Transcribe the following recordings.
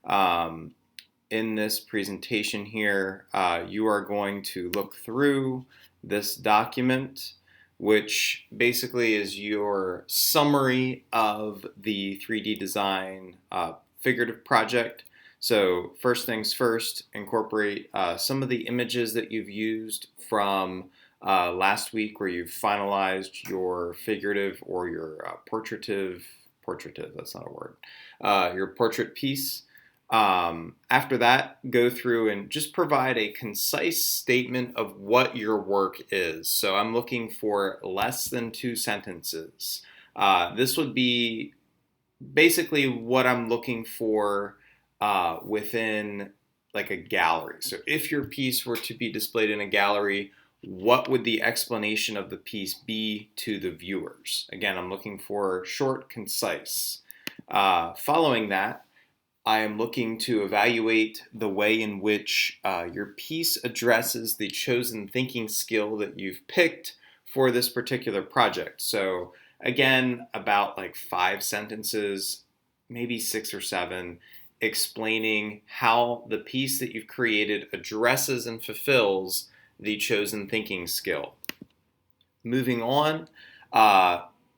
Um, in this presentation here, you are going to look through this document, which basically is your summary of the 3D design figurative project. So first things first, incorporate some of the images that you've used from last week where you've finalized your figurative or your portraitive, that's not a word, your portrait piece. After that, go through and just provide a concise statement of what your work is. So I'm looking for less than 2 sentences. This would be basically what I'm looking for within like a gallery. So if your piece were to be displayed in a gallery, what would the explanation of the piece be to the viewers? Again, I'm looking for short, concise. Following that, I am looking to evaluate the way in which your piece addresses the chosen thinking skill that you've picked for this particular project. So again, about like 5 sentences, maybe 6 or 7, explaining how the piece that you've created addresses and fulfills the chosen thinking skill. Moving on,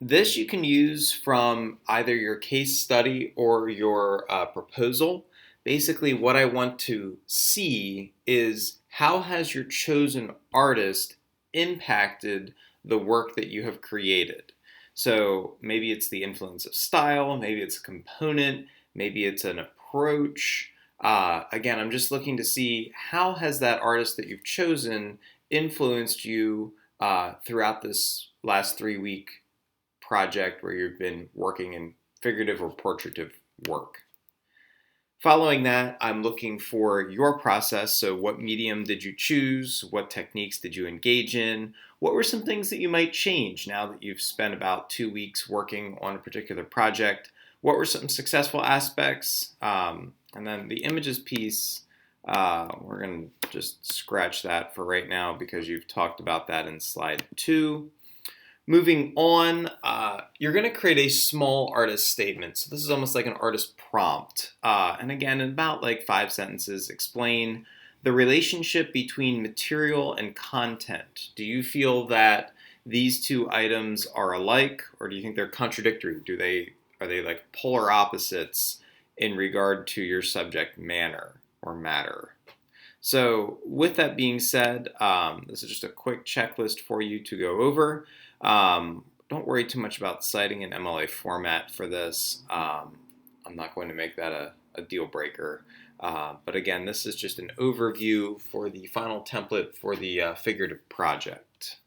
this you can use from either your case study or your proposal. Basically, what I want to see is how has your chosen artist impacted the work that you have created. So maybe it's the influence of style, maybe it's a component, maybe it's an approach. Again, I'm just looking to see how has that artist that you've chosen influenced you throughout this last 3 week project where you've been working in figurative or portraitive work. Following that, I'm looking for your process. So what medium did you choose? What techniques did you engage in? What were some things that you might change now that you've spent about 2 weeks working on a particular project? What were some successful aspects? And then the images piece, we're going to just scratch that for right now because you've talked about that in slide 2. Moving on, you're going to create a small artist statement. So this is almost like an artist prompt. And again, in about like 5 sentences, explain the relationship between material and content. Do you feel that these two items are alike, or do you think they're contradictory? Are they like polar opposites in regard to your subject matter? So with that being said, this is just a quick checklist for you to go over. Don't worry too much about citing an MLA format for this. I'm not going to make that a deal breaker. But again, this is just an overview for the final template for the figurative project.